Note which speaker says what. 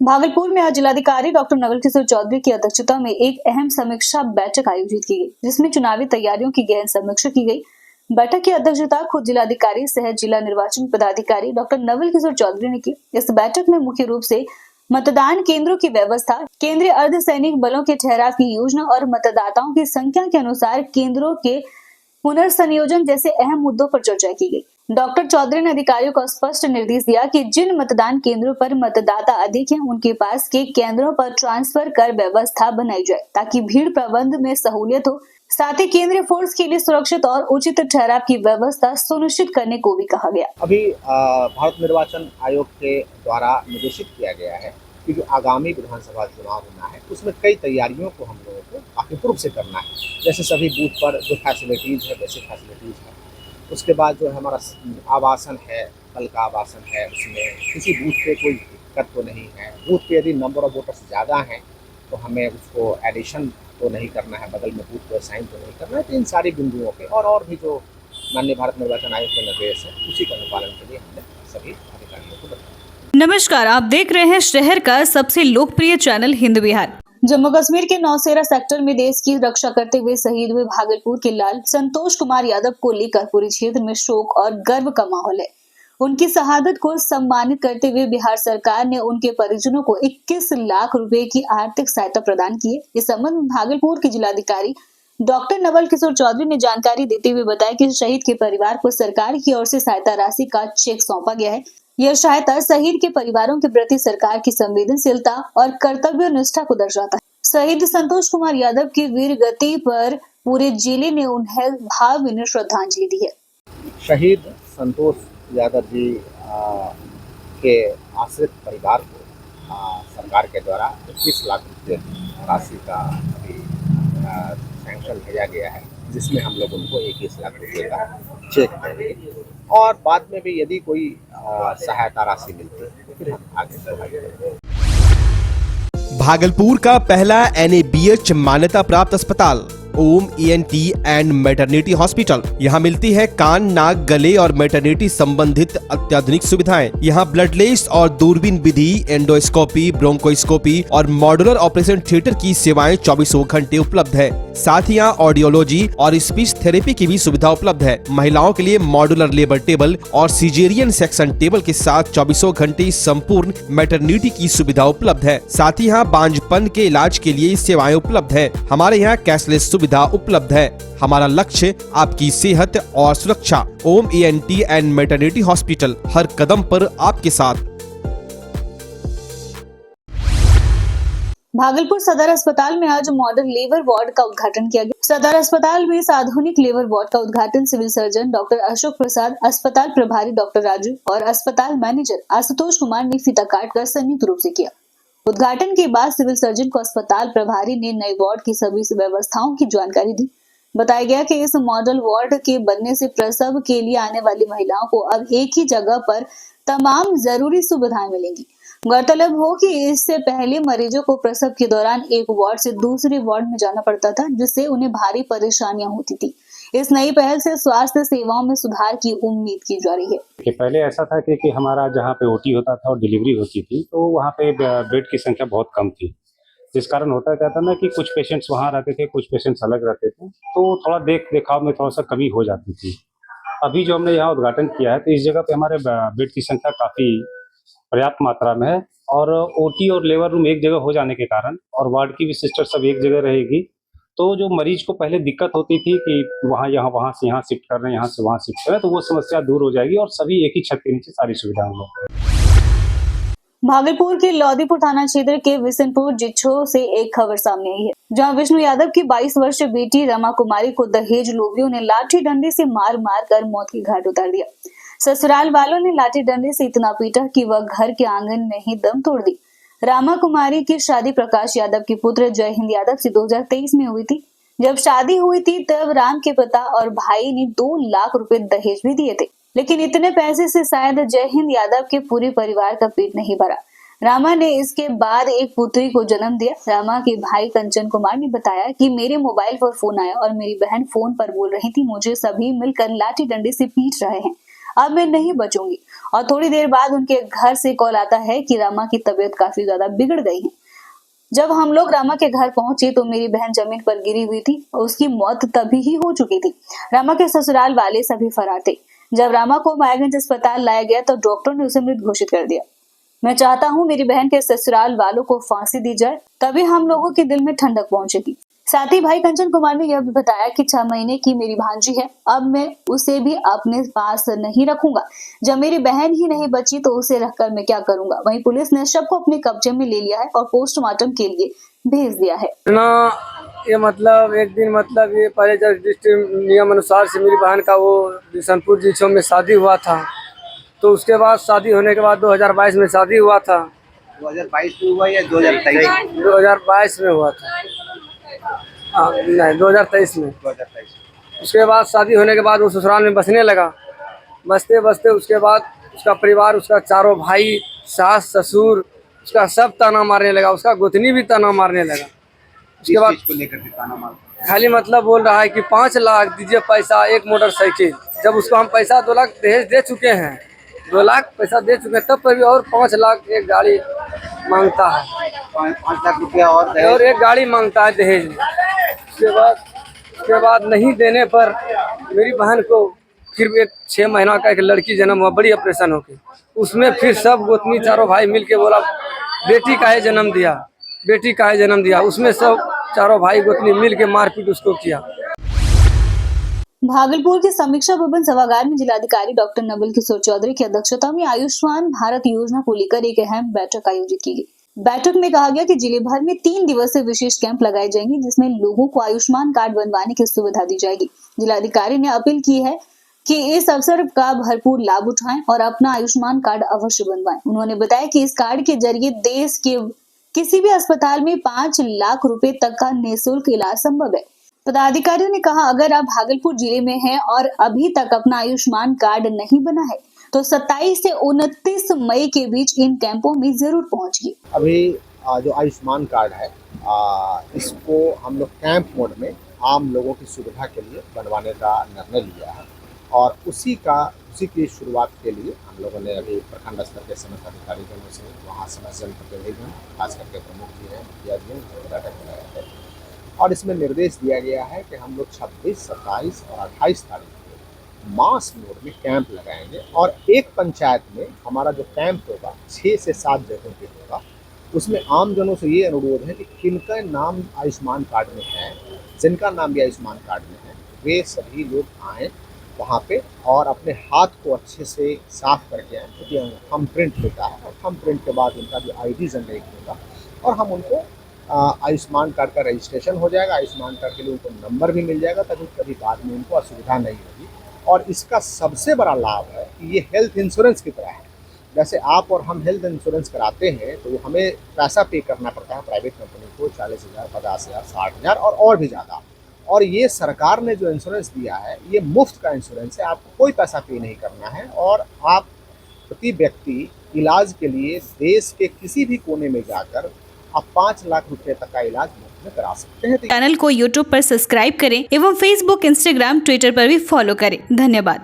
Speaker 1: भागलपुर में आज जिलाधिकारी डॉक्टर नवल किशोर चौधरी की अध्यक्षता में एक अहम समीक्षा बैठक आयोजित की गई, जिसमें चुनावी तैयारियों की गहन समीक्षा की गई। बैठक की अध्यक्षता खुद जिलाधिकारी सह जिला निर्वाचन पदाधिकारी डॉक्टर नवल किशोर चौधरी ने की। इस बैठक में मुख्य रूप से मतदान केंद्रों की व्यवस्था, केंद्रीय अर्धसैनिक बलों के ठहराव की योजना और मतदाताओं की संख्या के अनुसार केंद्रों के पुनर्संयोजन जैसे अहम मुद्दों पर चर्चा की गई। डॉक्टर चौधरी ने अधिकारियों को स्पष्ट निर्देश दिया कि जिन मतदान केंद्रों पर मतदाता अधिक हैं, उनके पास के केंद्रों पर ट्रांसफर कर व्यवस्था बनाई जाए ताकि भीड़ प्रबंधन में सहूलियत हो। साथ ही केंद्रीय फोर्स के लिए सुरक्षित और उचित ठहराव की व्यवस्था सुनिश्चित करने को भी कहा गया।
Speaker 2: अभी भारत निर्वाचन आयोग के द्वारा निर्देशित किया गया है कि जो आगामी विधानसभा चुनाव होना है उसमें कई तैयारियों को हम लोगों को काफी पूर्व से करना है। जैसे सभी बूथ पर जो फैसिलिटीज़ है, बेसिक फैसिलिटीज़ है, उसके बाद जो है हमारा आवासन है, कल का आवासन है, उसमें किसी बूथ पे कोई दिक्कत तो नहीं है। बूथ पे यदि नंबर ऑफ वोटर्स ज़्यादा हैं तो हमें उसको एडिशन तो नहीं करना है, बगल में बूथ को असाइन तो नहीं करना है। तो इन सारी बिंदुओं पे और भी जो माननीय भारत निर्वाचन आयोग के निर्देश है उसी का अनुपालन के लिए हमने सभी अधिकारियों को बताया।
Speaker 1: नमस्कार, आप देख रहे हैं शहर का सबसे लोकप्रिय चैनल हिंद विहार। जम्मू कश्मीर के नौशेरा सेक्टर में देश की रक्षा करते हुए शहीद हुए भागलपुर के लाल संतोष कुमार यादव को लेकर पूरे क्षेत्र में शोक और गर्व का माहौल है। उनकी शहादत को सम्मानित करते हुए बिहार सरकार ने उनके परिजनों को 21 लाख रुपए की आर्थिक सहायता प्रदान की है। इस संबंध में भागलपुर के जिलाधिकारी डॉक्टर नवल किशोर चौधरी ने जानकारी देते हुए बताया कि शहीद के परिवार को सरकार की ओर से सहायता राशि का चेक सौंपा गया है। यह सहायता शहीद के परिवारों के प्रति सरकार की संवेदनशीलता और कर्तव्य निष्ठा को दर्शाता है। शहीद संतोष कुमार यादव की वीर गति पर पूरे जिले ने उन्हें भावभीनी श्रद्धांजलि दी है।
Speaker 2: शहीद संतोष यादव जी के आश्रित परिवार को सरकार के द्वारा 21 लाख रुपये राशि का अभी सैंक्शन भेजा गया है, जिसमें हम लोग उनको 21 लाख रुपये का चेक देंगे और बाद में भी यदि कोई सहायता राशि मिलती है तो फिर हम आगे बढ़ेंगे।
Speaker 3: भागलपुर का पहला NABH मान्यता प्राप्त अस्पताल ओम ENT एंड मैटरनिटी हॉस्पिटल। यहाँ मिलती है कान, नाक, गले और मैटरनिटी संबंधित अत्याधुनिक सुविधाएं। यहाँ ब्लडलेस और दूरबीन विधि, एंडोस्कोपी, ब्रोंकोस्कोपी और मॉड्यूलर ऑपरेशन थिएटर की सेवाएं 24 घंटे उपलब्ध है। साथ ही यहाँ ऑडियोलॉजी और स्पीच थेरेपी की भी सुविधा उपलब्ध है। महिलाओं के लिए मॉड्यूलर लेबर टेबल और सीजेरियन सेक्शन टेबल के साथ 24 घंटे संपूर्ण मैटरनिटी की सुविधा उपलब्ध है। साथ ही यहाँ बांझपन के इलाज के लिए सेवाएं उपलब्ध है। हमारे यहाँ कैशलेस सुविधा उपलब्ध है। हमारा लक्ष्य आपकी सेहत और सुरक्षा। ओम ENT एंड मैटरनिटी हॉस्पिटल, हर कदम पर आपके साथ।
Speaker 1: भागलपुर सदर अस्पताल में आज मॉडर्न लेबर वार्ड का उद्घाटन किया गया। सदर अस्पताल में इस आधुनिक लेबर वार्ड का उद्घाटन civil surgeon doctor Ashok Prasad, अस्पताल प्रभारी डॉक्टर राजू और अस्पताल मैनेजर आशुतोष कुमार ने फीता काटकर संयुक्त रूप से किया। उद्घाटन के बाद सिविल सर्जन को अस्पताल प्रभारी ने नए वार्ड की सभी व्यवस्थाओं की जानकारी दी। बताया गया कि इस मॉडल वार्ड के बनने से प्रसव के लिए आने वाली महिलाओं को अब एक ही जगह पर तमाम जरूरी सुविधाएं मिलेंगी। गौरतलब हो कि इससे पहले मरीजों को प्रसव के दौरान एक वार्ड से दूसरे वार्ड में जाना पड़ता था, जिससे उन्हें भारी परेशानियां होती थी। इस नई पहल से स्वास्थ्य सेवाओं में सुधार की उम्मीद की जा रही है।
Speaker 4: कि पहले ऐसा था कि हमारा जहाँ पे OT होता था और डिलीवरी होती थी तो वहाँ पे बेड की संख्या बहुत कम थी, जिस कारण होता क्या था ना कि कुछ पेशेंट्स वहाँ रहते थे, कुछ पेशेंट्स अलग रहते थे, तो थोड़ा देखाव में थोड़ा सा कमी हो जाती थी। अभी जो हमने यहाँ उद्घाटन किया है तो इस जगह पे हमारे बेड की संख्या काफ़ी पर्याप्त मात्रा में है और OT और लेबर रूम एक जगह हो जाने के कारण और वार्ड की भी सिस्टर सब एक जगह रहेगी, तो जो मरीज को पहले दिक्कत होती थी कि वहाँ से यहाँ शिफ्ट कर रहे हैं, यहाँ से वहाँ शिफ्ट कर रहे हैं, तो वो समस्या दूर हो जाएगी और सभी एक ही छत के नीचे सारी सुविधाएं होंगी।
Speaker 1: भागलपुर के लौदीपुर थाना क्षेत्र के विशनपुर जिच्छो से एक खबर सामने आई है, जहां विष्णु यादव की 22 वर्षीय बेटी रमा कुमारी को दहेज लोभियों ने लाठी डंडे से मार कर मौत की घाट उतार दिया। ससुराल वालों ने लाठी डंडे से इतना पीटा कि वह घर के आंगन में ही दम तोड़ दी। रामा कुमारी की शादी प्रकाश यादव के पुत्र जय हिंद यादव से 2023 में हुई थी। जब शादी हुई थी तब राम के पिता और भाई ने 2 लाख रुपए दहेज भी दिए थे, लेकिन इतने पैसे से शायद जय हिंद यादव के पूरे परिवार का पेट नहीं भरा। रामा ने इसके बाद एक पुत्री को जन्म दिया। रामा के भाई कंचन कुमार ने बताया कि मेरे मोबाइल पर फोन आया और मेरी बहन फोन पर बोल रही थी, मुझे सभी मिलकर लाठी डंडे से पीट रहे हैं। अब मैं नहीं बचूंगी। और थोड़ी देर बाद उनके घर से कॉल आता है कि रामा की तबीयत काफी ज्यादा बिगड़ गई है। जब हम लोग रामा के घर पहुंचे तो मेरी बहन जमीन पर गिरी हुई थी। उसकी मौत तभी ही हो चुकी थी। रामा के ससुराल वाले सभी फरार थे। जब रामा को मायागंज अस्पताल लाया गया तो डॉक्टर ने उसे मृत घोषित कर दिया। मैं चाहता हूं मेरी बहन के ससुराल वालों को फांसी दी जाए, तभी हम लोगों के दिल में ठंडक पहुंचेगी। साथ ही भाई कंचन कुमार ने यह भी बताया कि 6 महीने की मेरी भांजी है, अब मैं उसे भी अपने पास नहीं रखूंगा। जब मेरी बहन ही नहीं बची तो उसे रखकर मैं क्या करूंगा। वहीं पुलिस ने शव को अपने कब्जे में ले लिया है और पोस्टमार्टम के लिए भेज दिया है।
Speaker 5: ये मतलब एक दिन मतलब ये पहले जब डिस्ट्रिक्ट नियम अनुसार से मेरी बहन का वो बिशनपुर जीछो में शादी हुआ था, तो उसके बाद शादी होने के बाद 2022 में शादी हुआ था।
Speaker 2: 2022 में हुआ या 2023?
Speaker 5: 2022 में हुआ था, हाँ नहीं 2023 में।
Speaker 2: 2023।
Speaker 5: उसके बाद शादी होने के बाद वो ससुराल में बसने लगा। बसते बसते उसके बाद उसका परिवार, उसका चारों भाई, सास ससुर, उसका सब ताना मारने लगा। उसका गोतनी भी ताना मारने लगा। उसके बाद
Speaker 2: को लेकर के ताना मारता
Speaker 5: खाली मतलब बोल रहा है कि 5 लाख दीजिए पैसा, एक मोटरसाइकिल। जब उसको हम पैसा 2 लाख दहेज दे चुके हैं, 2 लाख पैसा दे चुके हैं, तब पर भी और 5 लाख एक गाड़ी मांगता है,
Speaker 2: 5 लाख रुपया
Speaker 5: और एक गाड़ी मांगता है दहेज में। उसके बाद नहीं देने पर मेरी बहन को फिर एक 6 महीना का एक लड़की जन्म हुआ, बड़ी ऑपरेशन होके। उसमें फिर सब गोतनी चारों भाई मिल के बोला बेटी का है जन्म दिया, बेटी का है जन्म दिया। उसमें सब चारों भाई गोतनी मिल के मारपीट उसको किया।
Speaker 1: भागलपुर के समीक्षा भवन सभागार में जिलाधिकारी डॉक्टर नवल किशोर चौधरी की अध्यक्षता में आयुष्मान भारत योजना को लेकर एक अहम बैठक आयोजित की गई। बैठक में कहा गया कि जिले भर में 3 दिवसीय विशेष कैंप लगाए जाएंगे, जिसमें लोगों को आयुष्मान कार्ड बनवाने की सुविधा दी जाएगी। जिलाधिकारी ने अपील की है कि इस अवसर का भरपूर लाभ उठाएं और अपना आयुष्मान कार्ड अवश्य बनवाएं। उन्होंने बताया कि इस कार्ड के जरिए देश के किसी भी अस्पताल में 5 लाख रुपए तक का निःशुल्क इलाज संभव है। पदाधिकारियों ने कहा, अगर आप भागलपुर जिले में हैं और अभी तक अपना आयुष्मान कार्ड नहीं बना है तो 27 से 29 मई के बीच इन कैंपों में जरूर पहुंचिए।
Speaker 2: अभी जो आयुष्मान कार्ड है इसको हम लोग कैंप मोड में आम लोगों की सुविधा के लिए बनवाने का निर्णय लिया है और उसी की शुरुआत के लिए हम लोगों ने अभी प्रखंड स्तर के समस्त अधिकारीगणों से वहाँ समस्त जनप्रतिनिधिगण, खास करके प्रमुख जी हैं, मुखिया जी हैं, बैठक बनाया है और इसमें निर्देश दिया गया है कि हम लोग 26, 27 और 28 तारीख को मास मोड में कैंप लगाएंगे और एक पंचायत में हमारा जो कैंप होगा 6 से 7 जगहों पे होगा। उसमें आम जनों से ये अनुरोध है कि किनका नाम आयुष्मान कार्ड में है, जिनका नाम भी आयुष्मान कार्ड में है, वे सभी लोग आएँ वहाँ पे और अपने हाथ को अच्छे से साफ करके आएँ, क्योंकि थंब प्रिंट लेता है और थंब प्रिंट के बाद उनका जो ID जनरेट होगा और हम उनको आयुष्मान कार्ड का रजिस्ट्रेशन हो जाएगा। आयुष्मान कार्ड के लिए उनको नंबर भी मिल जाएगा ताकि कभी बाद में उनको असुविधा नहीं होगी। और इसका सबसे बड़ा लाभ है कि ये हेल्थ इंश्योरेंस की तरह है। जैसे आप और हम हेल्थ इंश्योरेंस कराते हैं तो हमें पैसा पे करना पड़ता है प्राइवेट कंपनी को 40,000, 50,000, 60,000 और भी ज़्यादा। और ये सरकार ने जो इंश्योरेंस दिया है ये मुफ्त का इंश्योरेंस है, आपको कोई पैसा पे नहीं करना है और आप प्रति व्यक्ति इलाज के लिए देश के किसी भी कोने में जाकर आप 5 लाख रुपए तक का इलाज मुफ्त में करा सकते हैं।
Speaker 6: चैनल को YouTube पर सब्सक्राइब करें एवं Facebook, Instagram, Twitter पर भी फॉलो करें। धन्यवाद।